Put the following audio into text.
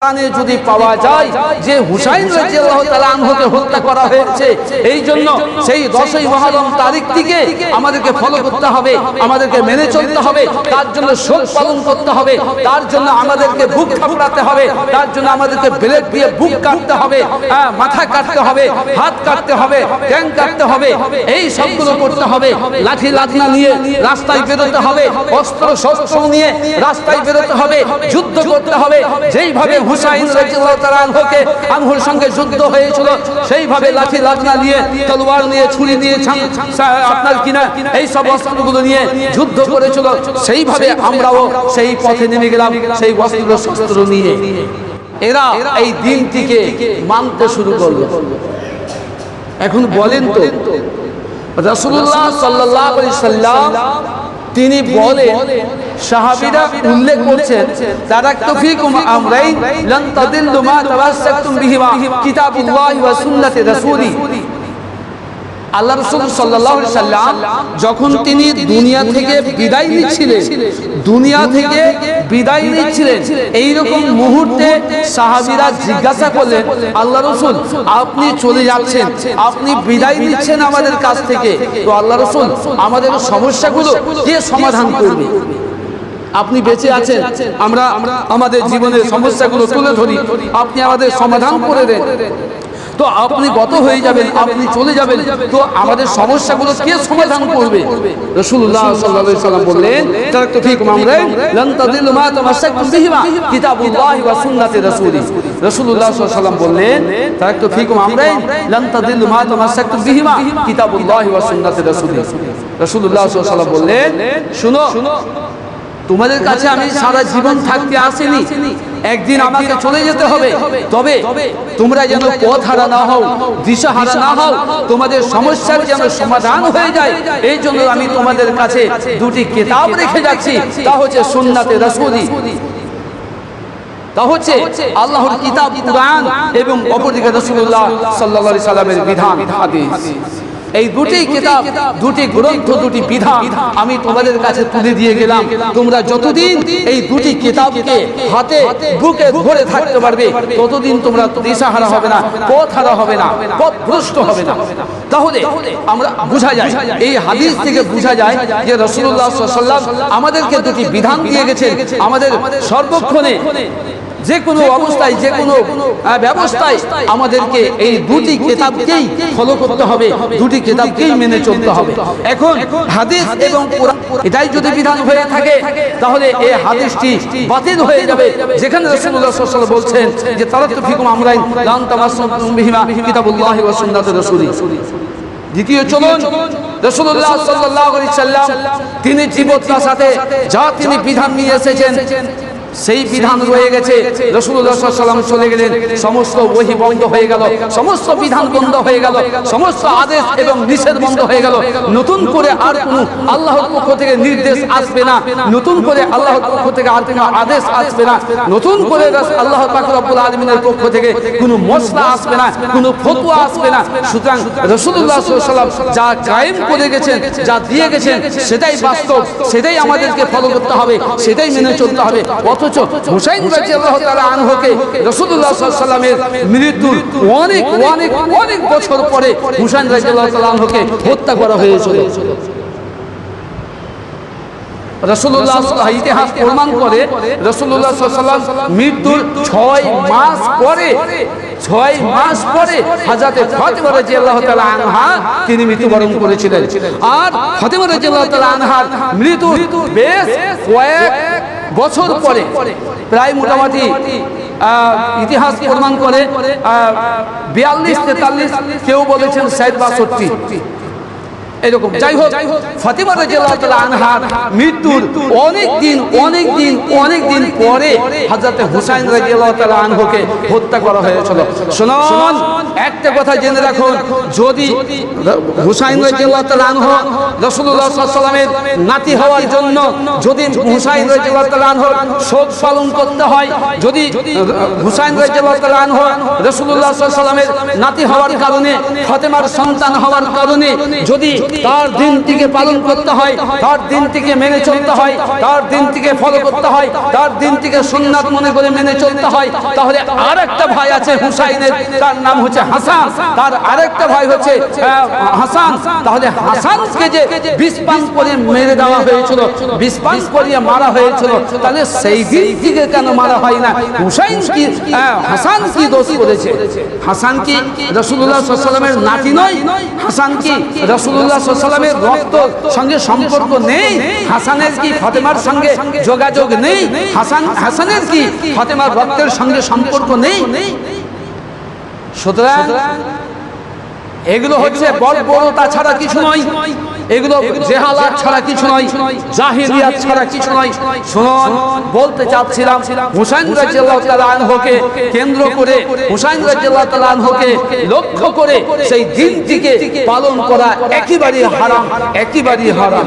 যদি পাওয়া যায় যে হুসাইন রাদিয়াল্লাহু তাআলা আনহুকে হত্যা করা হয়েছে, এই জন্য সেই 10ই মুহররম তারিখ থেকে আমাদেরকে ফলো করতে হবে, আমাদেরকে মেনে চলতে হবে, তার জন্য শোক পালন করতে হবে, তার জন্য আমাদেরকে বুক থাপড়াতে হবে, তার জন্য আমাদেরকে ব্লেড দিয়ে বুক কাটতে হবে, মাথা কাটতে হবে, হাত কাটতে হবে, ট্যাং কাটতে হবে, এই সবগুলো করতে হবে। লাঠি লাঠনা নিয়ে রাস্তায় বেরোতে হবে, অস্ত্র শস্ত্র নিয়ে রাস্তায় বেরোতে হবে, যুদ্ধ করতে হবে। যেইভাবে হুসাইন রাদিয়াল্লাহু তাআলা আনহুর সঙ্গে যুদ্ধ হয়েছিল, সেইভাবে লাঠি লাঠনা নিয়ে, তলোয়ার নিয়ে, ছুরি নিয়ে, আপনার কিনা এই সব অস্ত্রগুলো নিয়ে যুদ্ধ করেছিল, সেইভাবে আমরাও সেই পথে নেমে গেলাম সেই অস্ত্র শস্ত্র নিয়ে। এরা এই দিনটিকে মানতে শুরু করলো। এখন বলেন তো, রাসূলুল্লাহ সাল্লাল্লাহু আলাইহি সাল্লাম তিনি বলেন, সাহাবীরা উল্লেখ করছেন, তারাকতু ফীকুম আমরাইন লান তাদিল্লু মা তামাসসাকতুম বিহিমা কিতাবুল্লাহি ওয়া সুন্নাতি রাসূলি। আল্লাহ রাসূল সাল্লাল্লাহু আলাইহি সাল্লাম যখন তিনি দুনিয়া থেকে বিদায় নিচ্ছিলেন, এই রকম মুহূর্তে সাহাবীরা জিজ্ঞাসা করলেন, আল্লাহ রাসূল আপনি চলে যাচ্ছেন, আপনি বিদায় নিচ্ছেন আমাদের কাছ থেকে, তো আল্লাহ রাসূল আমাদের সমস্যাগুলো কে সমাধান করবে? আপনি বেঁচে আছেন, আমরা আমাদের জীবনের সমস্যাগুলো তুলে ধরি, আপনি আমাদের সমাধান করে দেন। তো আপনি গত হয়ে যাবেন, আপনি চলে যাবেন, তো আমাদের সমস্যাগুলো কে সমাধান করবে? রাসূলুল্লাহ সাল্লাল্লাহু আলাইহি সাল্লাম বললেন, তারাকতু ফীকুম আমরাইন লান তাদিল্লু মা তামাসসাকতুম বিহিমা কিতাবুল্লাহি ওয়া সুন্নাতি রাসূলি। রাসূলুল্লাহ সাল্লাল্লাহু আলাইহি সাল্লাম বললেন, তারাকতু ফীকুম আমরাইন লান তাদিল্লু মা তামাসসাকতুম বিহিমা কিতাবুল্লাহি ওয়া সুন্নাতি রাসূলি। রাসূলুল্লাহ সাল্লাল্লাহু আলাইহি সাল্লাম বললেন, শুনো, তোমাদের কাছে আমি সারা জীবন থাকতে আসিনি, একদিন আমাকে চলে যেতে হবে, তবে তোমরা যেন পথ হারা না হও, দিশা হারা না হও, তোমাদের সমস্যার যেন সমাধান হয়ে যায়, এই জন্য আমি তোমাদের কাছে দুটি কিতাব রেখে যাচ্ছি। তা হচ্ছে সুন্নাতে রাসূলি, তা হচ্ছে আল্লাহর কিতাব কুরআন, এবং অপরদিকে রাসূলুল্লাহ সাল্লাল্লাহু আলাইহি সাল্লামের বিধান হাদিস। এই দুটি কিতাব, দুটি গ্রন্থ, দুটি বিধান আমি তোমাদের কাছে তুলে দিয়ে গেলাম। তোমরা যতদিন এই দুটি কিতাবকে হাতে বুকে ধরে থাকতে পারবে, ততদিন তোমরা দিশাহারা হবে না, পথ হারা হবে না, পথভ্রষ্ট হবে না। তাহলে আমরা বোঝা যায়, এই হাদিস থেকে বোঝা যায় যে রাসূলুল্লাহ সাল্লাল্লাহু আলাইহি ওয়াসাল্লাম আমাদেরকে দুটি বিধান দিয়ে গেছেন। আমাদের সর্বক্ষণে, যে কোনো অবস্থায়, যে কোনো ব্যবস্থায় আমাদেরকে এই দুটি কিতাবকেই ফলো করতে হবে, দুটি কিতাবকেই মেনে চলতে হবে। এখন হাদিস এবং কোরআন এটাই যদি বিধান হয়ে থাকে, তাহলে এই হাদিসটি বাতিল হয়ে যাবে, যেখানে রাসূলুল্লাহ সাল্লাল্লাহু আলাইহি ওয়াসাল্লাম বলছেন যে তারাকতু ফীকুম আমরাইন লান তামাসসাকুম বিহিমা কিতাবুল্লাহি ওয়া সুন্নাতি রাসূলি। দ্বিতীয় চলন, রাসূলুল্লাহ সাল্লাল্লাহু আলাইহি ওয়াসাল্লাম তিনি জীবত্তার সাথে যা তিনি বিধান নিয়ে এসেছেন, সেই বিধান রয়ে গেছে। রাসূলুল্লাহ সাল্লাল্লাহু আলাইহি ওয়াসাল্লাম চলে গেলেন, সমস্ত ওহী বন্ধ হয়ে গেল, সমস্ত বিধান বন্ধ হয়ে গেল, সমস্ত আদেশ এবং নিষেধ বন্ধ হয়ে গেল। নতুন করে আর কোনো আল্লাহর পক্ষ থেকে নির্দেশ আসবে না, নতুন করে আল্লাহর পক্ষ থেকে আর কোনো আদেশ আসবে না, নতুন করে আল্লাহ পাক রব্বুল আলামিনের পক্ষ থেকে কোনো মশলা আসবে না, কোনো ফতোয়া আসবে না। সুতরাং রাসূলুল্লাহ সাল্লাল্লাহু আলাইহি ওয়াসাল্লাম যা কায়েম করে গেছেন, যা দিয়ে গেছেন, সেটাই বাস্তব, সেটাই আমাদেরকে ফলো করতে হবে, সেটাই মেনে চলতে হবে। অথচ হুসাইন রাদিয়াল্লাহু তাআলা আনহুকে রাসূলুল্লাহ সাল্লাল্লাহু আলাইহি ওয়াসাল্লামের মৃত্যুর অনেক অনেক অনেক বছর পরে হুসাইন রাদিয়াল্লাহু তাআলা আনহুকে হত্যা করা হয়েছিল। রাসূলুল্লাহ ইতিহাস প্রমাণ করে, রাসূলুল্লাহ সাল্লাল্লাহু আলাইহি ওয়াসাল্লাম মৃত্যুর 6 মাস পরে হযরত ফাতিমা রাদিয়াল্লাহু তাআলা আনহা তিনি মৃত্যুবরণ করেছিলেন। আর ফাতিমা রাদিয়াল্লাহু তাআলা আনহার মৃত্যুর বেশ কয়েক বছর পরে, প্রায় মোটামুটি ইতিহাস প্রমাণ করে 42-43, কেউ বলেছেন 60-62, এরকম। যাই হোক, ফাতিমা রাদিয়াল্লাহু তাআলা আনহার মৃত্যুর অনেক দিন পরে হযরত হুসাইন রাদিয়াল্লাহু তাআলা আনহুকে হত্যা করা হয়েছিল। শুনুন, একটা কথা জেনে রাখুন, যদি হুসাইন রাদিয়াল্লাহু তাআলা আনহু রাসূলুল্লাহ সাল্লাল্লাহু আলাইহি ওয়াসাল্লামের নাতি হওয়ার জন্য যদি হুসাইন রাদিয়াল্লাহু তাআলা আনহুর শোক পালন করতে হয়, যদি হুসাইন রাদিয়াল্লাহু তাআলা আনহু রাসূলুল্লাহ সাল্লাল্লাহু আলাইহি ওয়াসাল্লামের নাতি হওয়ার কারণে, ফাতেমার সন্তান হওয়ার কারণে যদি তার দিনটিকে পালন করতে হয়, তার দিনটিকে মেনে চলতে হয়, তার দিনটিকে ফলো করতে হয়, তার দিনটিকে সুন্নাত মনে করে মেনে চলতে হয়, তাহলে আরেকটা ভাই আছে হুসাইনের, তার নাম হচ্ছে হাসান, তার আরেকটা ভাই হচ্ছে হাসান, তাহলে হাসানকে যে বিষ পান করে মেরে দেওয়া হয়েছিল, বিষ পান করিয়ে মারা হয়েছিল, তাহলে সেই দিন থেকে কেন মারা হয় না? হুসাইন কি হাসান কি দোষ করেছে? হাসান কি রাসূলুল্লাহ সাল্লাল্লাহু আলাইহি ওয়াসাল্লামের নাতি নয়? হাসান কি রাসূলুল্লাহ সাল্লাল্লাহু আলাইহি ওয়াসাল্লামের রক্ত সঙ্গে সম্পর্ক নেই? হাসানের কি ফাতেমার সঙ্গে যোগাযোগ নেই? হাসানের কি ফাতেমার রক্তের সঙ্গে সম্পর্ক নেই? সুতরাং এগুলো হচ্ছে বর্বরতা ছাড়া কিছু নয়, এগুলো জেহালাত ছাড়া কিছু নয়, জাহিলিয়াত ছাড়া কিছু নয়। শুনুন, বলতে চাচ্ছিলাম হুসাইন রাদিয়াল্লাহু তাআলা আনহুকে কেন্দ্র করে, হুসাইন রাদিয়াল্লাহু তাআলা আনহুকে লক্ষ্য করে সেই দিনটিকে পালন করা একেবারেই হারাম, একেবারেই হারাম।